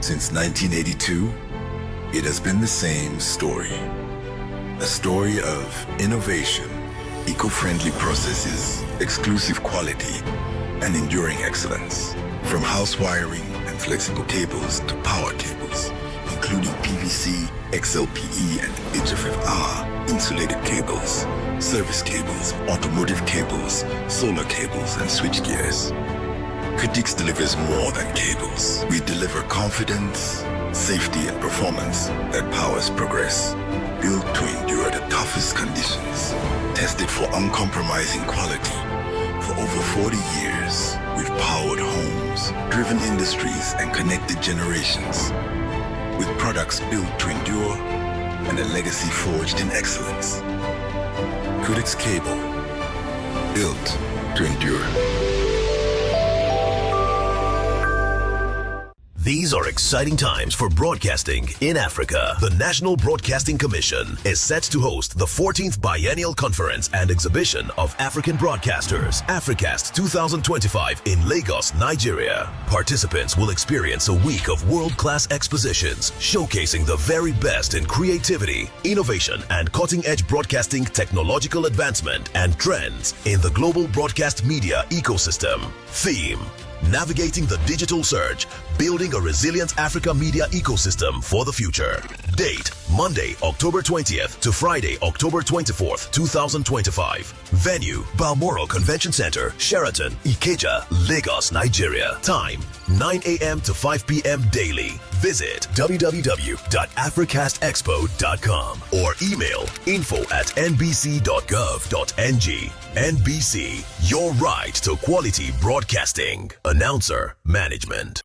Since 1982, it has been the same story. A story of innovation, eco-friendly processes, exclusive quality, and enduring excellence. From house wiring and flexible cables to power cables, including PVC, XLPE, and HFFR, insulated cables, service cables, automotive cables, solar cables, and switchgears. Cadix delivers more than cables. We deliver confidence, safety, and performance that powers progress. Built to endure the toughest conditions. Tested for uncompromising quality. For over 40 years, we've powered homes, driven industries, and connected generations. With products built to endure and a legacy forged in excellence. Cadix Cable. Built to endure. These are exciting times for broadcasting in Africa. The National Broadcasting Commission is set to host the 14th Biennial Conference and Exhibition of African Broadcasters, Africast 2025 in Lagos, Nigeria. Participants will experience a week of world-class expositions showcasing the very best in creativity, innovation, and cutting-edge broadcasting technological advancement and trends in the global broadcast media ecosystem. Theme: Navigating the Digital Surge, Building a Resilient Africa Media Ecosystem for the Future. Date: Monday, October 20th to Friday, October 24th, 2025. Venue: Balmoral Convention Center, Sheraton, Ikeja, Lagos, Nigeria. Time: 9 a.m. to 5 p.m. daily. Visit www.africastexpo.com or email info@nbc.gov.ng. NBC, your right to quality broadcasting. Announcer, Management.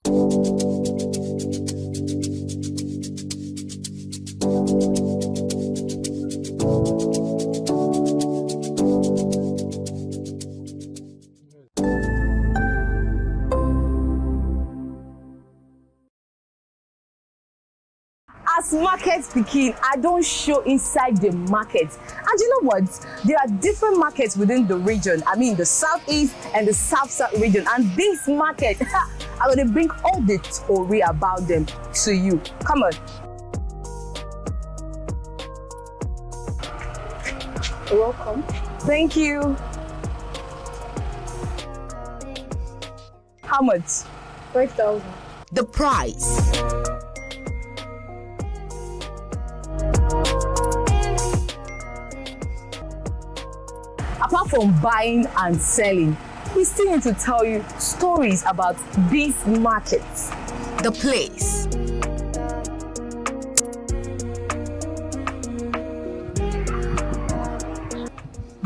As markets begin, I don't show inside the market. And you know what? There are different markets within the region. I mean, the Southeast and the South region. And this market, I'm going to bring all the story about them to you. Come on. You're welcome. Thank you. How much? 5,000. The price. Apart from buying and selling, we still need to tell you stories about these markets. The place.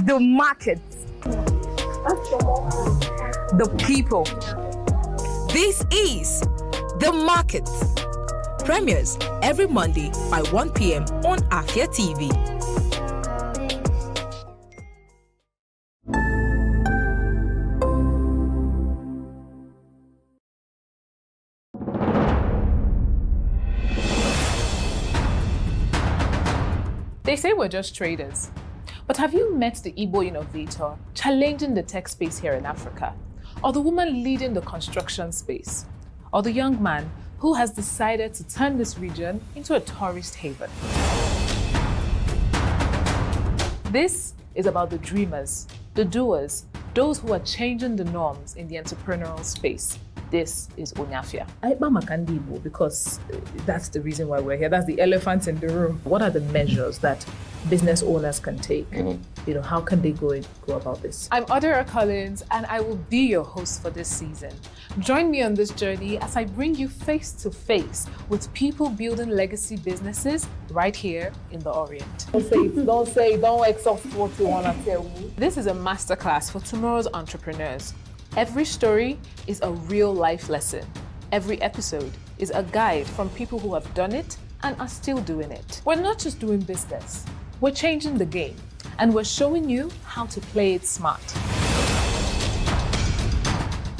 The market. The people. This is The Market. Premieres every Monday by 1 p.m. on Afia TV. They say we're just traders. But have you met the Igbo innovator challenging the tech space here in Africa? Or the woman leading the construction space? Or the young man who has decided to turn this region into a tourist haven? This is about the dreamers, the doers, those who are changing the norms in the entrepreneurial space. This is Onyafia. Makandi because that's the reason why we're here. That's the elephant in the room. What are the measures that business owners can take? How can they go about this? I'm Adara Collins, and I will be your host for this season. Join me on this journey as I bring you face to face with people building legacy businesses right here in the Orient. Don't exhaust what you want to tell me. This is a masterclass for tomorrow's entrepreneurs. Every story is a real life lesson. Every episode is a guide from people who have done it and are still doing it. We're not just doing business, we're changing the game, and we're showing you how to play it smart.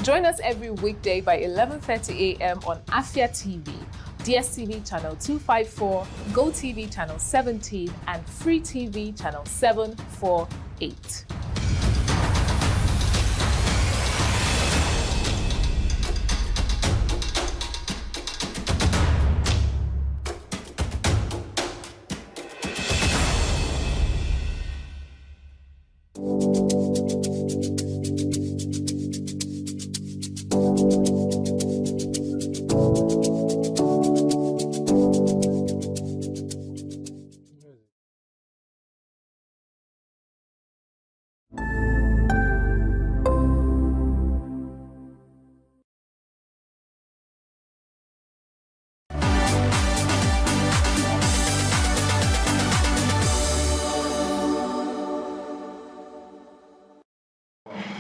Join us every weekday by 11:30 a.m. on Afia TV, DSTV channel 254, GoTV channel 17, and Free TV channel 748.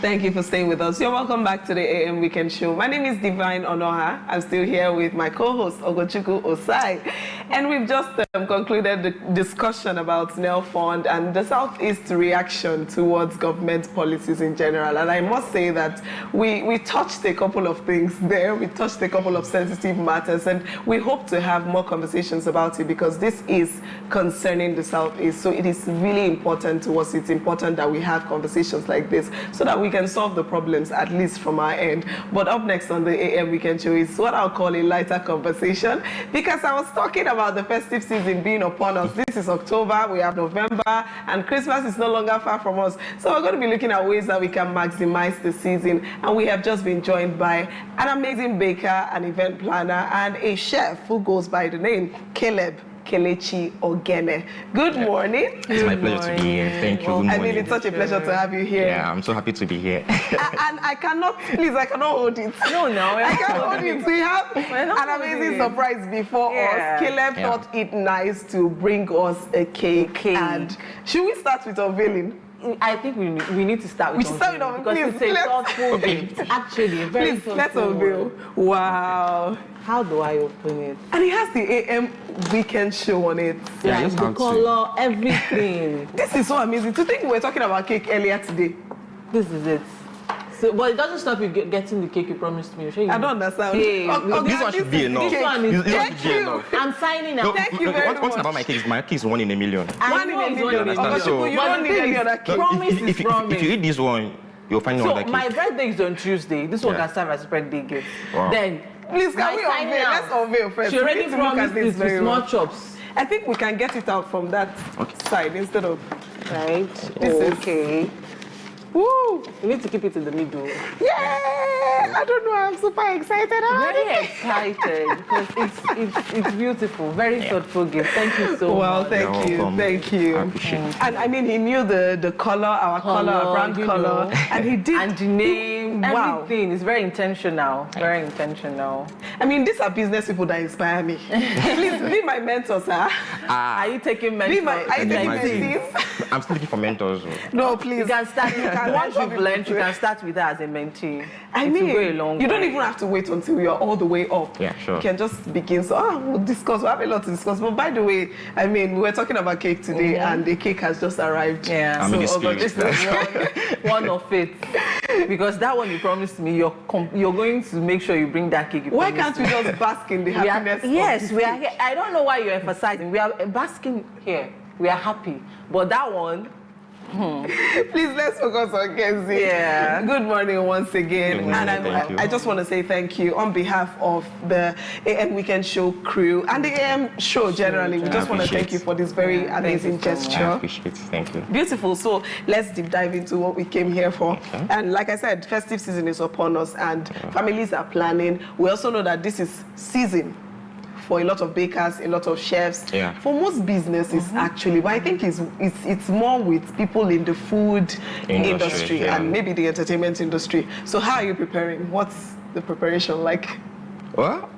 Thank you for staying with us. You're welcome back to the AM Weekend Show. My name is Divine Onoha. I'm still here with my co-host, Ogochukwu Osai. And we've just concluded the discussion about Snail Fund and the Southeast reaction towards government policies in general. And I must say that we touched a couple of things there. We touched a couple of sensitive matters, and we hope to have more conversations about it because this is concerning the Southeast. So it is really important to us. It's important that we have conversations like this so that we can solve the problems, at least from our end. But up next on the AM Weekend Show is what I'll call a lighter conversation, because I was talking about the festive season being upon us. This is October, we have November, and Christmas is no longer far from us. So we're going to be looking at ways that we can maximize the season. And we have just been joined by an amazing baker, an event planner, and a chef who goes by the name Caleb Kelechi Ogene. Good morning. It's my pleasure to be here. Thank you. Good morning. I mean, it's such a pleasure to have you here. Yeah, I'm so happy to be here. And I cannot hold it. No, I can't hold it. We have an amazing surprise before us. Caleb thought it nice to bring us a cake. And should we start with unveiling? I think we need to start with unveiling. Because it's a thoughtful gift. Actually, a very thoughtful. Let's unveil. Wow. How do I open it? And it has the AM Weekend Show on it. Yeah, the color, everything. This is so amazing. To think we were talking about cake earlier today. This is it. So, but it doesn't stop you getting the cake you promised me. I don't understand. This one should be enough. This one is thank you. I'm signing out. Thank you very much. One thing about my cake is 1 in a million. One in a million. So you don't need any other cake. Promise is promise. If you eat this one, you'll find another cake. So my birthday is on Tuesday. This one can serve as a birthday gift. Wow. Then, please, can we unveil? Let's unveil first. She already promised this with small chops. I think we can get it out from that side instead of... Right. This okay. Woo! You need to keep it in the middle. Yeah! I don't know. I'm super excited about it. Very excited because it's beautiful. Very thoughtful gift. Thank you so much. Well, thank you. Thank you. I appreciate it. And I mean, he knew the color, our brand color, and he did. And the name, everything is very intentional. Very intentional. I mean, these are business people that inspire me. Please be my mentor, sir. Are you taking mentors? Are you taking mentees? I'm still looking for mentors. No, please. You can start. Once you've learned, you can start with her as a mentee. I mean, you don't even have to wait until you're all the way up. Yeah, sure. You can just begin. So, we'll discuss. We'll have a lot to discuss. But by the way, I mean, we were talking about cake today, and the cake has just arrived. Yeah. I'm in the spirit. This is one of it. Because that one you promised me, you're going to make sure you bring that cake. Why can't we just bask in the happiness? Yes, we are here. I don't know why you're emphasizing. We are basking here. We are happy. But that one... Please, let's focus on Kenzie. Yeah. Good morning once again. Good morning, And I just want to say thank you on behalf of the AM Weekend Show crew and the AM show generally. We just want to thank you for this very amazing gesture. I appreciate it. Thank you. Beautiful. So let's deep dive into what we came here for. Okay. And like I said, festive season is upon us and families are planning. We also know that this is season for a lot of bakers, a lot of chefs, for most businesses actually, but I think it's more with people in the food industry and maybe the entertainment industry. So how are you preparing? What's the preparation like? Well,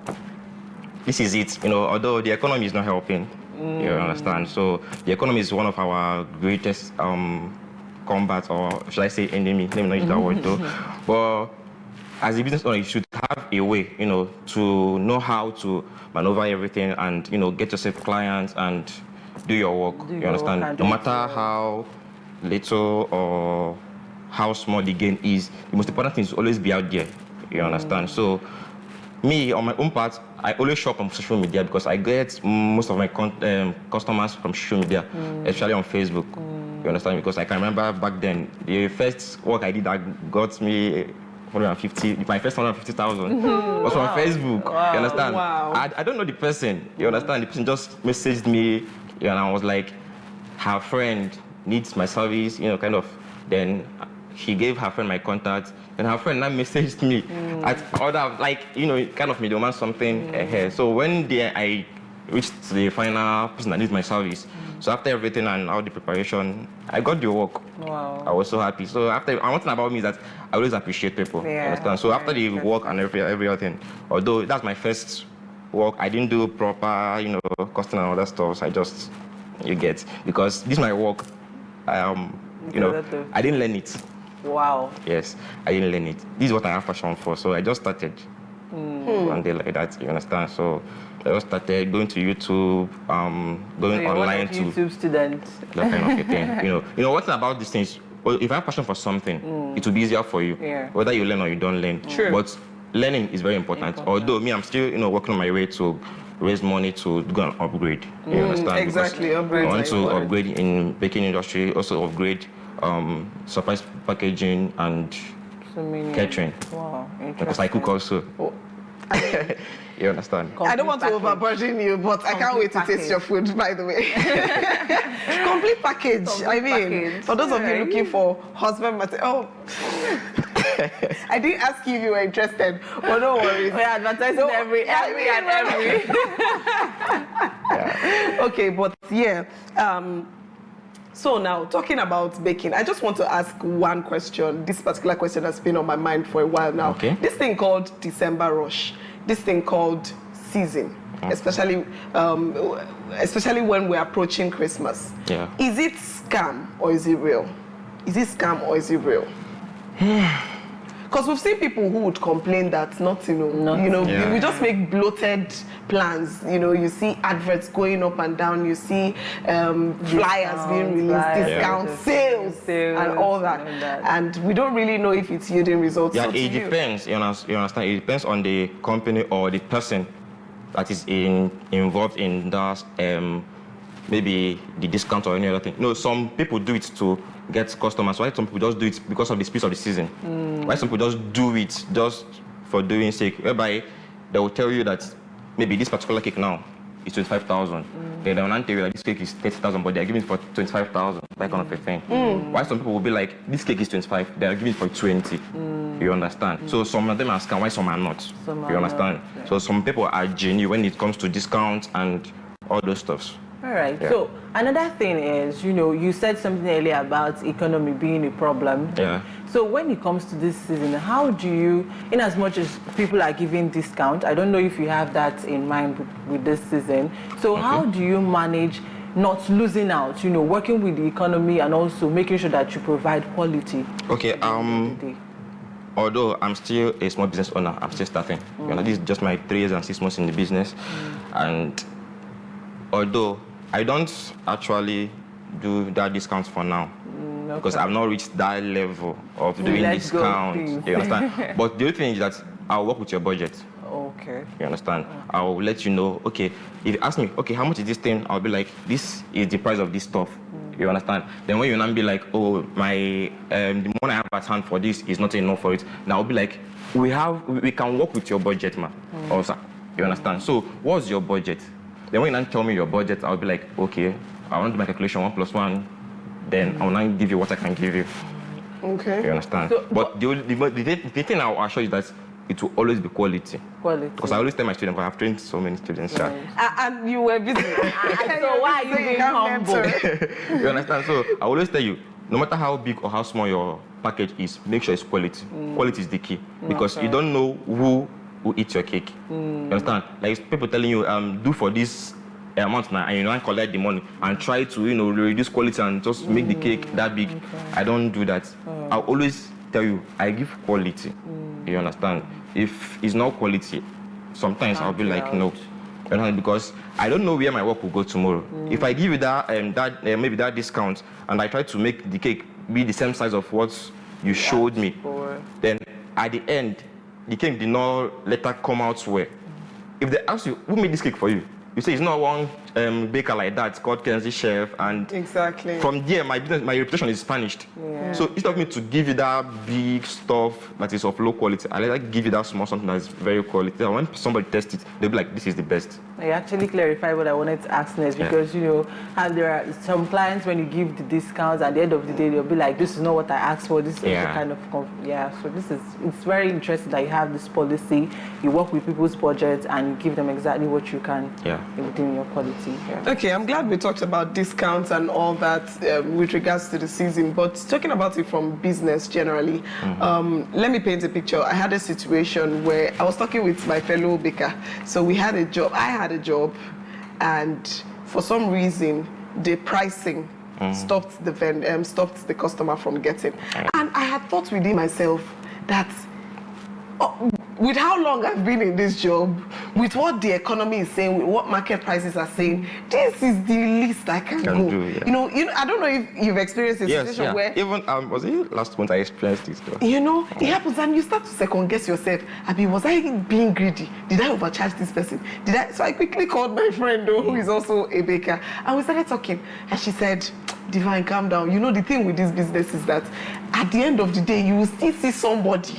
this is it. You know, although the economy is not helping, you understand. So the economy is one of our greatest combat, or should I say enemy? Let me not use that word though. But as a business owner, you should have a way, you know, to know how to maneuver everything and, you know, get yourself clients and do your work. You understand? No matter how little or how small the gain is, the most important thing is always be out there. You understand? So, me, on my own part, I always shop on social media because I get most of my customers from social media, especially on Facebook. You understand? Because I can remember back then, the first work I did that got me 150, my first 150,000 was from Facebook. You understand? Wow. I don't know the person. You understand? The person just messaged me, and I was like, her friend needs my service, you know, kind of. Then she gave her friend my contact, and her friend now messaged me at other, like, you know, kind of middleman something ahead. So when I reached the final person that needs my service, so after everything and all the preparation, I got the work. Wow. I was so happy. So after, one thing about me is that I always appreciate people. You understand? So after the work and every other thing, although that's my first work, I didn't do proper, you know, costing and other stuff. So I just, you get, because this is my work. You know, I didn't learn it. Wow. Yes, I didn't learn it. This is what I have passion for, so I just started one day like that. You understand? So I just started going to YouTube, going online to YouTube student. that kind of a thing. You know what's about these things. Well, if I have passion for something, it will be easier for you. Yeah. Whether you learn or you don't learn. True. But learning is very important. Although me, I'm still working on my way to raise money to go and upgrade. You understand? Exactly. Because I want to upgrade in baking industry, also upgrade surprise packaging and catering. Wow. Because I cook also. Oh. You understand? I don't want to overburden you, but I can't wait to taste your food, by the way. Complete package. For those of you looking for husband material. I didn't ask you if you were interested, but don't worry. We're advertising every. Okay, but yeah. So now, talking about baking, I just want to ask one question. This particular question has been on my mind for a while now. Okay. This thing called December rush, this thing called season, especially when we're approaching Christmas. Yeah. Is it scam or is it real? Is it scam or is it real? Because we've seen people who would complain that we just make bloated plans. You see adverts going up and down. You see flyers being released, discounts, sales, and all that. And we don't really know if it's yielding results. Yeah, it depends. You understand? It depends on the company or the person that is involved in that. Maybe the discount or any other thing. No, some people do it to get customers. Why some people just do it because of the speed of the season? Why some people just do it just for doing sake? Whereby they will tell you that maybe this particular cake now is 25,000. Then they will not tell you that this cake is 30,000, but they are giving it for 25,000. That kind of a thing. Why some people will be like, this cake is 25, they are giving it for 20. You understand? So some of them are scam, why some are not? You understand? So some people are genuine when it comes to discounts and all those stuffs. All right. Yeah. So another thing is, you said something earlier about economy being a problem. Yeah. So when it comes to this season, how do you, in as much as people are giving discount, I don't know if you have that in mind with this season. So how do you manage not losing out, working with the economy and also making sure that you provide quality? Okay. Although I'm still a small business owner, I'm still starting. This is just my 3 years and 6 months in the business, and although I don't actually do that discount for now, because I've not reached that level of doing discount. You understand? But the other thing is that I'll work with your budget. Okay. You understand? I'll let you know. Okay, if you ask me, okay, how much is this thing? I'll be like, this is the price of this stuff. You understand? Then when you not be like, oh, my the money I have at hand for this is not enough for it. Now I'll be like, we can work with your budget, man. Also, you understand? So what's your budget? Then when you tell me your budget, I'll be like, okay, I want to do my calculation 1 + 1. Then I'll not give you what I can give you. Okay. You understand? So, but the thing I'll assure you that it will always be quality. Quality. Because I always tell my students, I've trained so many students. And you were busy. So why are you being humble? You understand? So I always tell you, no matter how big or how small your package is, make sure it's quality. Quality is the key. Because you don't know who eat your cake. You understand? Like people telling you, do for this amount now, and you don't collect the money and try to, reduce quality and just make the cake that big. I don't do that. I'll always tell you, I give quality. You understand? If it's not quality, sometimes I'll be like, no. Because I don't know where my work will go tomorrow. If I give you that maybe that discount, and I try to make the cake be the same size of what you showed me, then at the end, the cake did not later come out well. If they ask you, who made this cake for you? You say it's not one baker like that. It's called Kenziechef, and exactly. From there, my reputation is tarnished. Yeah. So instead of me to give you that big stuff that is of low quality, I like give you that small something that is very quality. And when somebody tests it, they'll be like, "This is the best." I actually clarified what I wanted to ask next, because and there are some clients, when you give the discounts, at the end of the day they'll be like, "This is not what I asked for. This is the kind of So it's very interesting that you have this policy. You work with people's budgets and you give them exactly what you can within your quality. Yeah. Okay, I'm glad we talked about discounts and all that with regards to the season, but talking about it from business generally, let me paint a picture. I had a situation where I was talking with my fellow baker. So we had a job, I had a job, and for some reason, the pricing stopped the customer from getting. And I had thought within myself that with how long I've been in this job, with what the economy is saying, with what market prices are saying, this is the least I can go. Do, yeah. You know, I don't know if you've experienced a situation where even was it last month I experienced it though. You know, it happens and you start to second guess yourself. Was I being greedy? Did I overcharge this person? So I quickly called my friend who is also a baker, and we started talking, and she said, Divine, calm down. You know, the thing with this business is that at the end of the day, you will still see somebody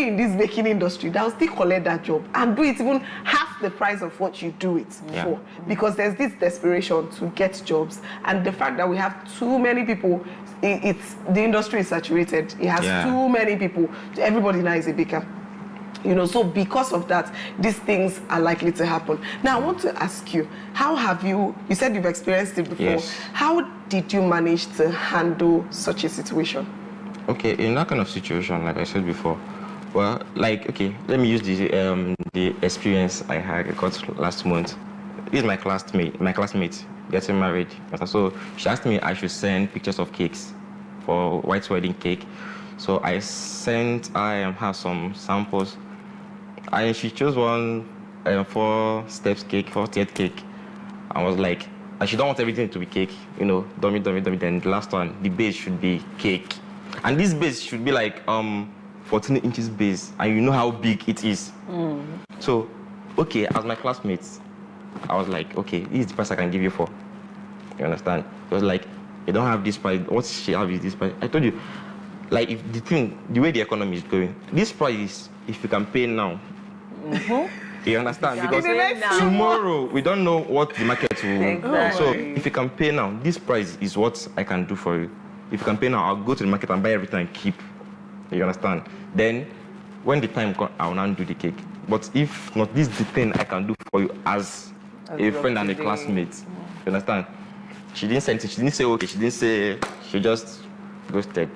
in this baking industry that will still collect that job and do it even half the price of what you do it for. Because there's this desperation to get jobs, and the fact that we have too many people, the industry is saturated. It has too many people. Everybody now is a baker. You know, so because of that, these things are likely to happen. Now, I want to ask you, how have you said you've experienced it before. Yes. How did you manage to handle such a situation? Okay, in that kind of situation, like I said before, well, like, okay, let me use the experience I got last month. This is my classmate getting married. So she asked me I should send pictures of cakes for white wedding cake. So I sent her some samples. And she chose one 4-step cake, 4-tiered cake. I was like, and she don't want everything to be cake, you know, dummy. Then the last one, the base should be cake. And this base should be like 14 inches base, and you know how big it is. So, okay, as my classmates, I was like, okay, this is the price I can give you for. You understand? It was like, you don't have this price, what she have is this price. I told you, like, if the way the economy is going, this price is, if you can pay now, you understand? Because tomorrow, we don't know what the market will. Exactly. So, if you can pay now, this price is what I can do for you. If you can pay now, I'll go to the market and buy everything and keep. You understand? Then, when the time comes, I will now do the cake. But if not, this is the thing I can do for you as a friend and a classmate. You understand? She didn't say anything. She didn't say okay. She didn't say. She just ghosted.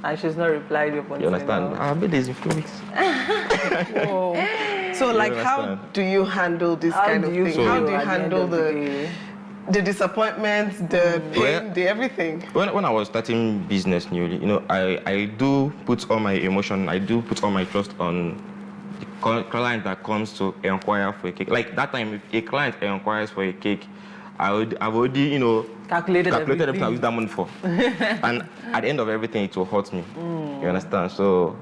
And she's not replied upon. You understand? Our birthday is in 2 weeks. Whoa. So, like, how do you handle this kind of thing? How do you handle the disappointment, the pain, the everything? When I was starting business newly, you know, I do put all my emotion, I do put all my trust on the client that comes to inquire for a cake. Like that time, if a client inquires for a cake, I've already, you know, calculated everything I use that money for. And at the end of everything, it will hurt me. You understand? So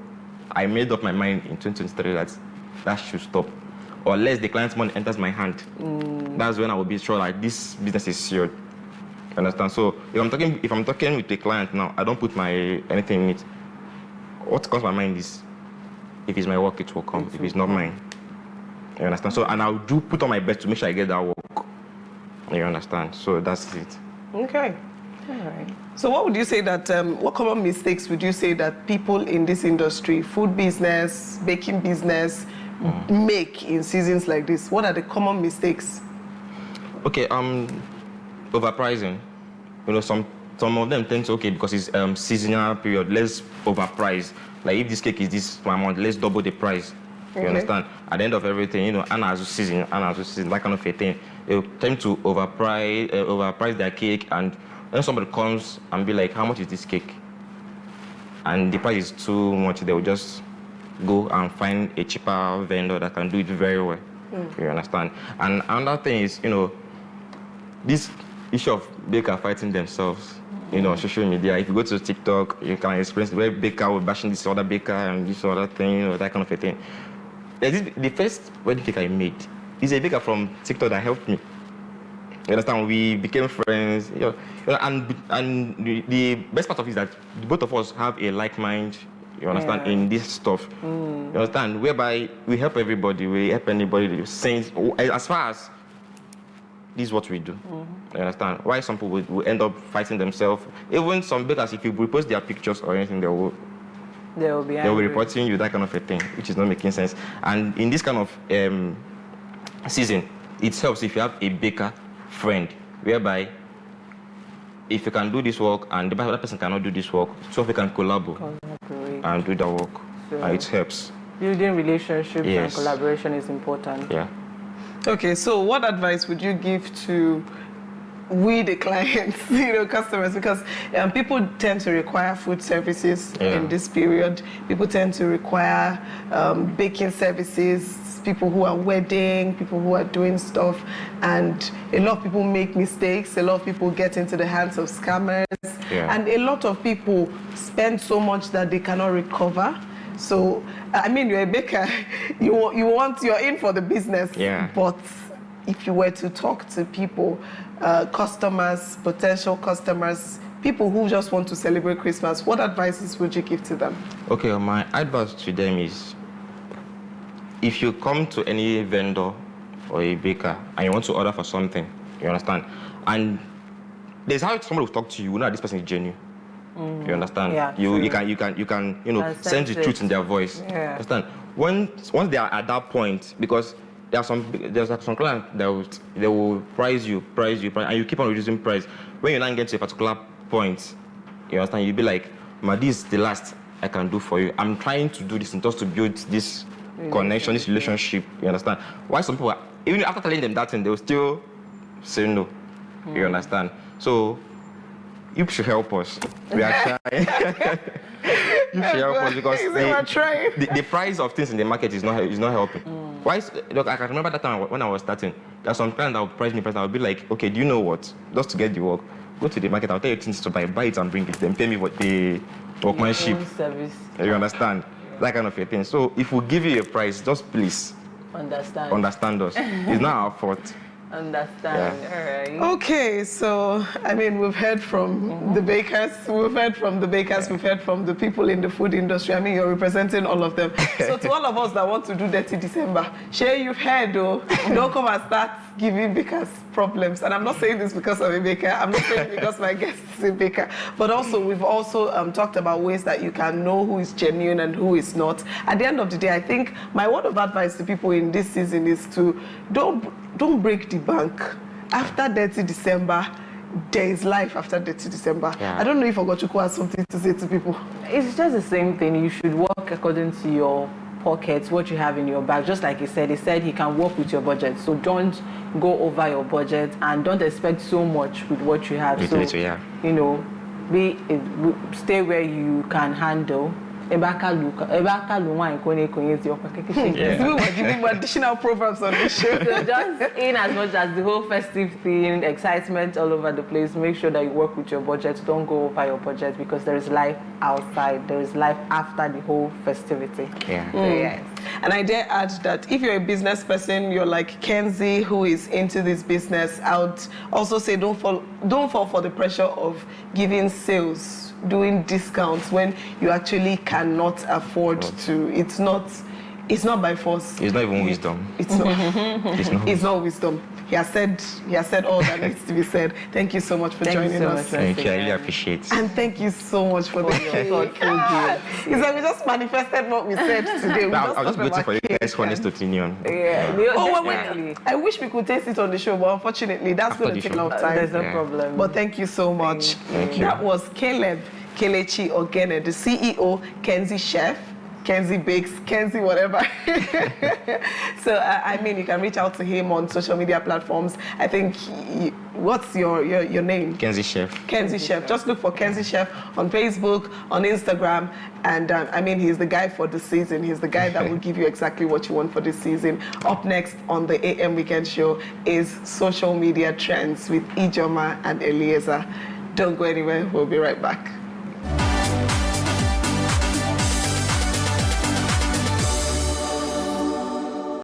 I made up my mind in 2023 that should stop. Or unless the client's money enters my hand. That's when I will be sure like this business is secured. You understand? So if I'm talking with a client now, I don't put my anything in it. What comes to my mind is if it's my work, it will come. If it's not mine. You understand? So and I'll do put on my best to make sure I get that work. You understand? So that's it. Okay. All right. So what would you say that, what common mistakes would you say that people in this industry, food business, baking business, make in seasons like this? What are the common mistakes? Okay, overpricing. You know, some of them tend to, okay, because it's seasonal period, let's overprice. Like if this cake is this amount, let's double the price. You understand? At the end of everything, you know, Anna's season, that kind of a thing. They tend to overprice their cake, and then somebody comes and be like, how much is this cake? And the price is too much, they will just go and find a cheaper vendor that can do it very well. You understand? And another thing is, you know, this issue of baker fighting themselves, you know, on social media. If you go to TikTok, you can experience where baker will bashing this other baker and this other thing, you know, that kind of a thing. The first wedding cake I made is a baker from TikTok that helped me. You understand? We became friends, you know, and the best part of it is that both of us have a like mind. You understand? In this stuff, you understand? Whereby we help everybody, we help anybody. Since as far as this is what we do. You understand? Why some people will end up fighting themselves? Even some bakers, if you repost their pictures or anything, they will be reporting you, that kind of a thing, which is not making sense. And in this kind of season, it helps if you have a baker friend, whereby if you can do this work and the other person cannot do this work, so we can collaborate and do the work. So it helps. Building relationships and collaboration is important. Yeah. Okay, so what advice would you give to we the clients, customers, because people tend to require food services in this period. People tend to require baking services, people who are wedding, people who are doing stuff, and a lot of people make mistakes. A lot of people get into the hands of scammers, and a lot of people spend so much that they cannot recover. So, I mean, you're a baker, you're in for the business, but if you were to talk to people, customers, potential customers, people who just want to celebrate Christmas, what advices would you give to them? Okay, my advice to them is, if you come to any vendor or a baker and you want to order for something, you understand, and there's how somebody will talk to you, this person is genuine. You understand? Yeah, you can sense the truth in their voice. Yeah. Understand? Once they are at that point, because there's some clients that they will price you, and you keep on reducing price. When you not get to a particular point, you understand, you'll be like, this is the last I can do for you. I'm trying to do this just to build this connection, this relationship. You understand? Why some people, even after telling them that thing, they will still say no. You understand? So you should help us. We are trying. You should help us because the price of things in the market is not helping. Why? Look, I can remember that time when I was starting. There's some clients that would price me. I would be like, okay, do you know what? Just to get the work, go to the market. I'll tell you things to buy it and bring it. Then pay me what the workmanship. Service. You understand? That kind of a thing. So if we give you a price, just please understand us. It's not our fault. Understand. All right. Okay, so I mean, we've heard from the bakers, we've heard from the people in the food industry. I mean, you're representing all of them. So to all of us that want to do Dirty December, share you've heard, though, don't come and start giving bakers problems. And I'm not saying this because of a baker. I'm not saying it because my guest is a baker. But also, we've also talked about ways that you can know who is genuine and who is not. At the end of the day, I think my word of advice to people in this season is to don't break the bank. After Dirty December, there is life after Dirty December. I don't know if Ogochukwu has something to say to people. It's just the same thing. You should work according to your pockets, what you have in your bag. Just like he said he can work with your budget. So don't go over your budget and don't expect so much with what you have. Stay where you can handle. We're giving additional proverbs on this show. So just in as much as the whole festive thing, excitement all over the place, make sure that you work with your budget. Don't go over your budget because there is life outside. There is life after the whole festivity. And I dare add that if you're a business person, you're like Kenzie, who is into this business, I would also say don't fall for the pressure of giving sales, doing discounts when you actually cannot afford to. It's not by force. It's not even wisdom. It's not wisdom. He has said all that needs to be said. Thank you so much for joining us. Thank you. I really appreciate it. And thank you so much for the cake. It's like we just manifested what we said today. I was just waiting for you guys' honest opinion. Wait. I wish we could taste it on the show, but unfortunately, that's going to take a lot of time. There's no problem. But thank you so much. Thank you. That was Caleb Kelechi Ogene, the CEO, Kenziechef. Kenzie Bakes, Kenzie whatever. So, I mean, you can reach out to him on social media platforms. I think, what's your name? Kenziechef. Kenziechef. Just look for Kenziechef on Facebook, on Instagram. And, I mean, he's the guy for the season. He's the guy that will give you exactly what you want for this season. Up next on the AM Weekend Show is Social Media Trends with Ijoma and Eliezer. Don't go anywhere. We'll be right back.